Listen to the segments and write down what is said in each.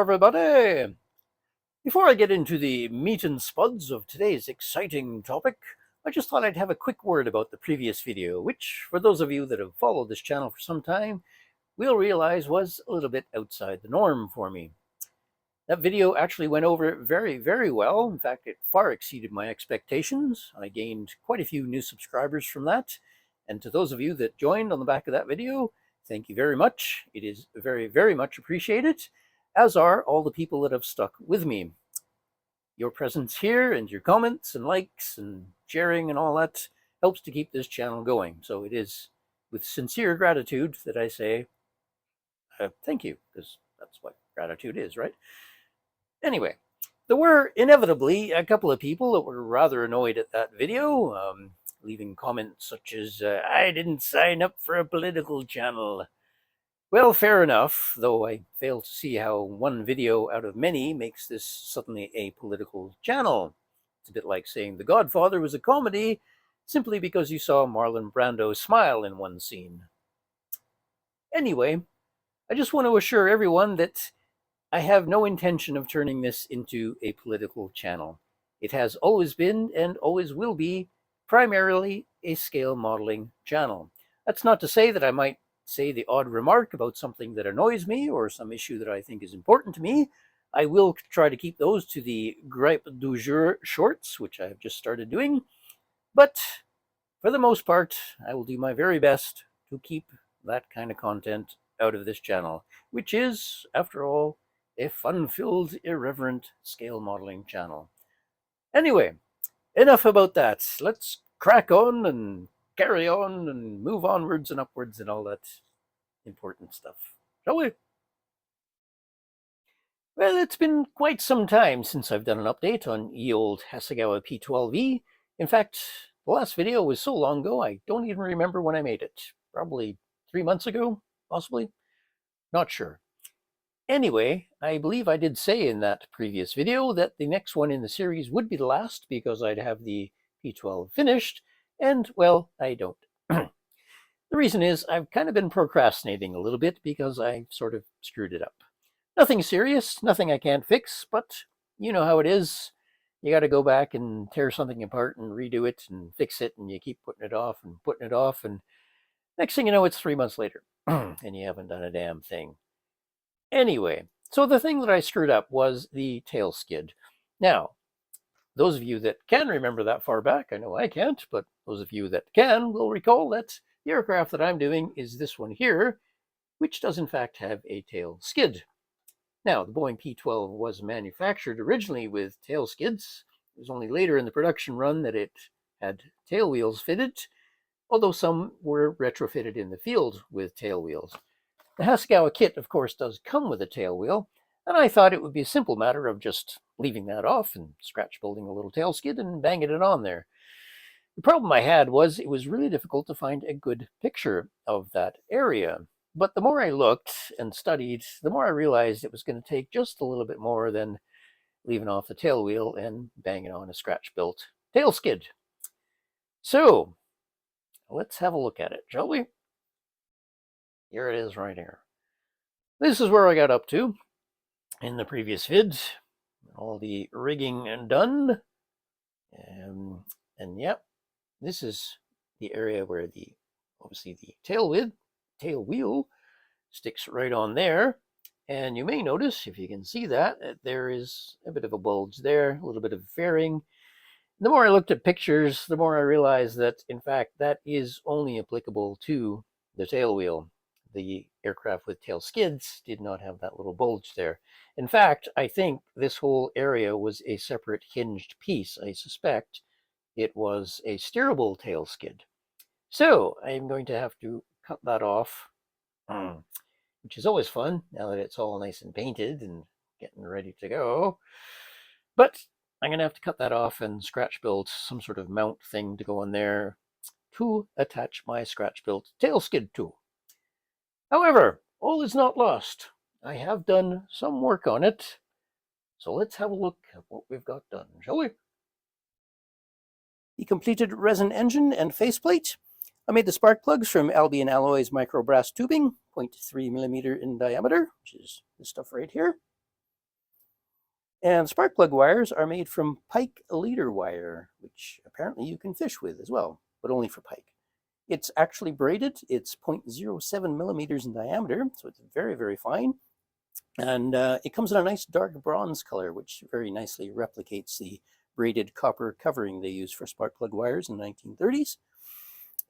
everybody! Before I get into the meat and spuds of today's exciting topic, I just thought I'd have a quick word about the previous video, which, for those of you that have followed this channel for some time, will realize was a little bit outside the norm for me. That video actually went over very, very well. In fact, it far exceeded my expectations. I gained quite a few new subscribers from that. And to those of you that joined on the back of that video, thank you very much. It is very, very much appreciated, as are all the people that have stuck with me. Your presence here and your comments and likes and sharing and all that helps to keep this channel going. So it is with sincere gratitude that I say thank you, because that's what gratitude is, right? Anyway, there were inevitably a couple of people that were rather annoyed at that video, leaving comments such as, I didn't sign up for a political channel. Well, fair enough, though I fail to see how one video out of many makes this suddenly a political channel. It's a bit like saying The Godfather was a comedy simply because you saw Marlon Brando smile in one scene. Anyway, I just want to assure everyone that I have no intention of turning this into a political channel. It has always been and always will be primarily a scale modeling channel. That's not to say that I might say the odd remark about something that annoys me or some issue that I think is important to me. I will try to keep those to the gripe du jour shorts, which I have just started doing. But for the most part, I will do my very best to keep that kind of content out of this channel, which is, after all, a fun-filled, irreverent scale modeling channel. Anyway, enough about that. Let's crack on and carry on and move onwards and upwards and all that important stuff, shall we? Well, it's been quite some time since I've done an update on ye old Hasegawa P-12E. In fact, the last video was so long ago, I don't even remember when I made it. Probably 3 months ago, possibly. Not sure. Anyway, I believe I did say in that previous video that the next one in the series would be the last because I'd have the P-12 finished, and, well, I don't. The reason is I've kind of been procrastinating a little bit because I sort of screwed it up. Nothing serious, nothing I can't fix, but you know how it is. You got to go back and tear something apart and redo it and fix it, and you keep putting it off and putting it off, and next thing you know, it's 3 months later, and you haven't done a damn thing. Anyway, so the thing that I screwed up was the tail skid. Now, those of you that can remember that far back, I know I can't, but those of you that can will recall that the aircraft that I'm doing is this one here, which does in fact have a tail skid. Now, the Boeing P-12 was manufactured originally with tail skids. It was only later in the production run that it had tail wheels fitted, although some were retrofitted in the field with tail wheels. The Hasegawa kit, of course, does come with a tail wheel, and I thought it would be a simple matter of just leaving that off and scratch building a little tail skid and banging it on there. The problem I had was it was really difficult to find a good picture of that area. But the more I looked and studied, the more I realized it was going to take just a little bit more than leaving off the tail wheel and banging on a scratch-built tail skid. So, let's have a look at it, shall we? Here it is right here. This is where I got up to in the previous vid. All the rigging done. And yep, this is the area where obviously the tail wheel sticks right on there. And you may notice, if you can see that, there is a bit of a bulge there, a little bit of fairing. The more I looked at pictures, the more I realized that, in fact, that is only applicable to the tail wheel. The aircraft with tail skids did not have that little bulge there. In fact, I think this whole area was a separate hinged piece. I suspect it was a steerable tail skid. So I'm going to have to cut that off, which is always fun now that it's all nice and painted and getting ready to go. But I'm going to have to cut that off and scratch build some sort of mount thing to go on there to attach my scratch built tail skid to. However, all is not lost. I have done some work on it. So let's have a look at what we've got done, shall we? The completed resin engine and faceplate. I made the spark plugs from Albion Alloys micro brass tubing, 0.3 millimeter in diameter, which is this stuff right here. And spark plug wires are made from pike leader wire, which apparently you can fish with as well, but only for pike. It's actually braided. It's 0.07 millimeters in diameter, so it's very, very fine. And it comes in a nice dark bronze color, which very nicely replicates the braided copper covering they used for spark plug wires in the 1930s.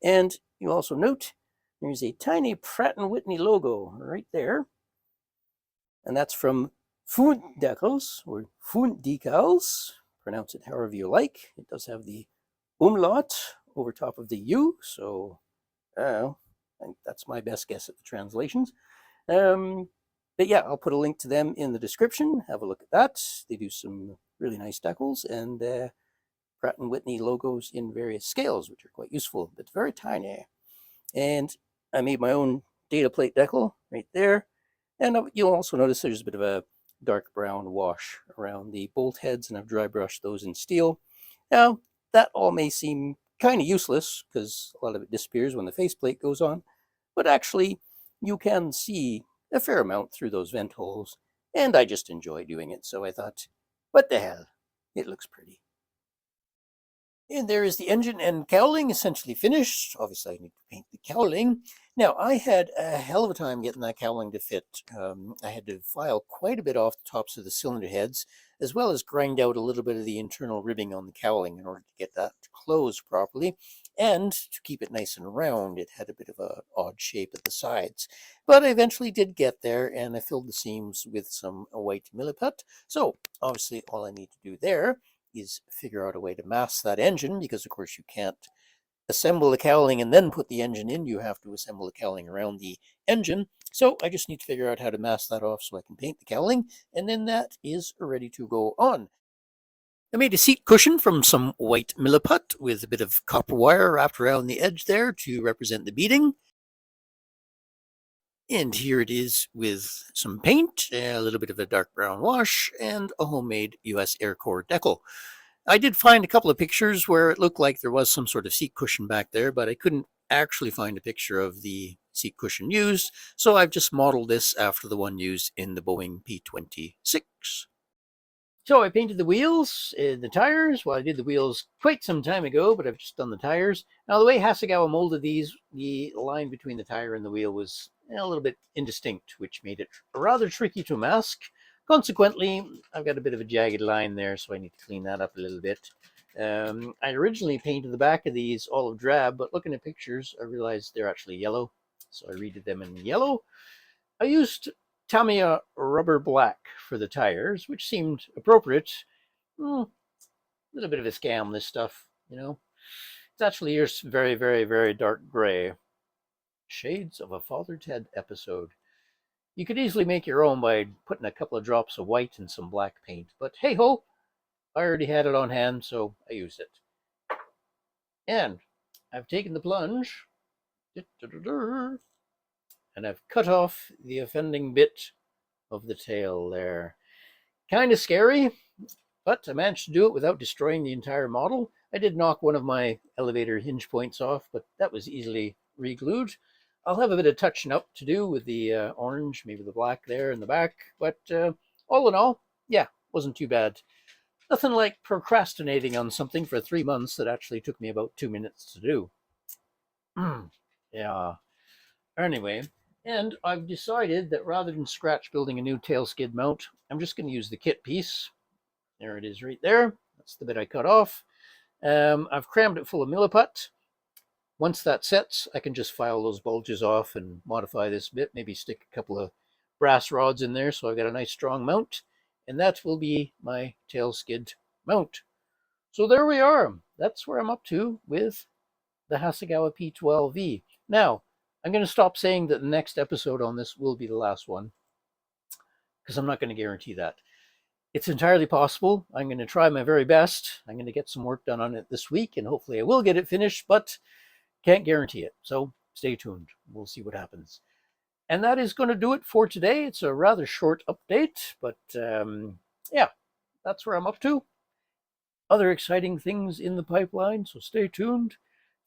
And you also note there's a tiny Pratt & Whitney logo right there. And that's from Fund Decals, or Fund Decals. Pronounce it however you like. It does have the umlaut over top of the U, so I think that's my best guess at the translations. But yeah, I'll put a link to them in the description. Have a look at that. They do some really nice decals and Pratt & Whitney logos in various scales, which are quite useful, but very tiny. And I made my own data plate decal right there. And you'll also notice there's a bit of a dark brown wash around the bolt heads, and I've dry brushed those in steel. Now, that all may seem kind of useless because a lot of it disappears when the faceplate goes on, but actually you can see a fair amount through those vent holes, and I just enjoy doing it, so I thought, what the hell, it looks pretty. And there is the engine and cowling essentially finished. Obviously, I need to paint the cowling. Now, I had a hell of a time getting that cowling to fit. I had to file quite a bit off the tops of the cylinder heads, as well as grind out a little bit of the internal ribbing on the cowling in order to get that closed properly. And to keep it nice and round, it had a bit of an odd shape at the sides. But I eventually did get there, and I filled the seams with some white milliput. So, obviously, all I need to do there is figure out a way to mask that engine, because of course you can't assemble the cowling and then put the engine in. You have to assemble the cowling around the engine. So I just need to figure out how to mask that off so I can paint the cowling, and then that is ready to go on. I made a seat cushion from some white milliput with a bit of copper wire wrapped around the edge there to represent the beading. And here it is with some paint, a little bit of a dark brown wash, and a homemade US Air Corps decal. I did find a couple of pictures where it looked like there was some sort of seat cushion back there, but I couldn't actually find a picture of the seat cushion used, so I've just modeled this after the one used in the Boeing P-12E. So I painted the wheels and the tires. Well, I did the wheels quite some time ago, but I've just done the tires. Now, the way Hasegawa molded these, the line between the tire and the wheel was a little bit indistinct, which made it rather tricky to mask. Consequently, I've got a bit of a jagged line there, so I need to clean that up a little bit. I originally painted the back of these olive drab, but looking at pictures, I realized they're actually yellow, so I redid them in yellow. I used Tamiya rubber black for the tires, which seemed appropriate. A little bit of a scam, this stuff, you know. It's actually just very, very, very dark gray. Shades of a Father Ted episode. You could easily make your own by putting a couple of drops of white and some black paint, but hey ho, I already had it on hand, so I used it. And I've taken the plunge, and I've cut off the offending bit of the tail there. Kind of scary, but I managed to do it without destroying the entire model. I did knock one of my elevator hinge points off, but that was easily re-glued. I'll have a bit of touching up to do with the orange, maybe the black there in the back, but all in all, yeah, wasn't too bad. Nothing like procrastinating on something for 3 months that actually took me about 2 minutes to do. Yeah. Anyway, and I've decided that rather than scratch building a new tail skid mount, I'm just going to use the kit piece. There it is right there. That's the bit I cut off. I've crammed it full of milliput. Once that sets, I can just file those bulges off and modify this bit, maybe stick a couple of brass rods in there so I've got a nice strong mount, and that will be my tail skid mount. So there we are. That's where I'm up to with the Hasegawa P-12E. Now, I'm going to stop saying that the next episode on this will be the last one, because I'm not going to guarantee that. It's entirely possible. I'm going to try my very best. I'm going to get some work done on it this week, and hopefully I will get it finished, but can't guarantee it. So stay tuned. We'll see what happens. And that is going to do it for today. It's a rather short update, but yeah, that's where I'm up to. Other exciting things in the pipeline, so stay tuned.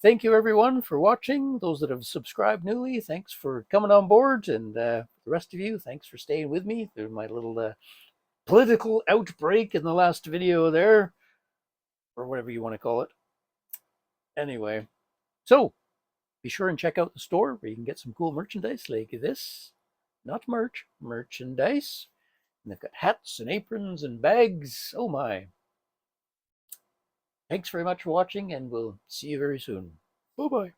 Thank you, everyone, for watching. Those that have subscribed newly, thanks for coming on board. And the rest of you, thanks for staying with me through my little political outbreak in the last video there, or whatever you want to call it. Anyway, so be sure and check out the store where you can get some cool merchandise like this. Not merch, merchandise. And they've got hats and aprons and bags. Oh my. Thanks very much for watching, and we'll see you very soon. Bye-bye.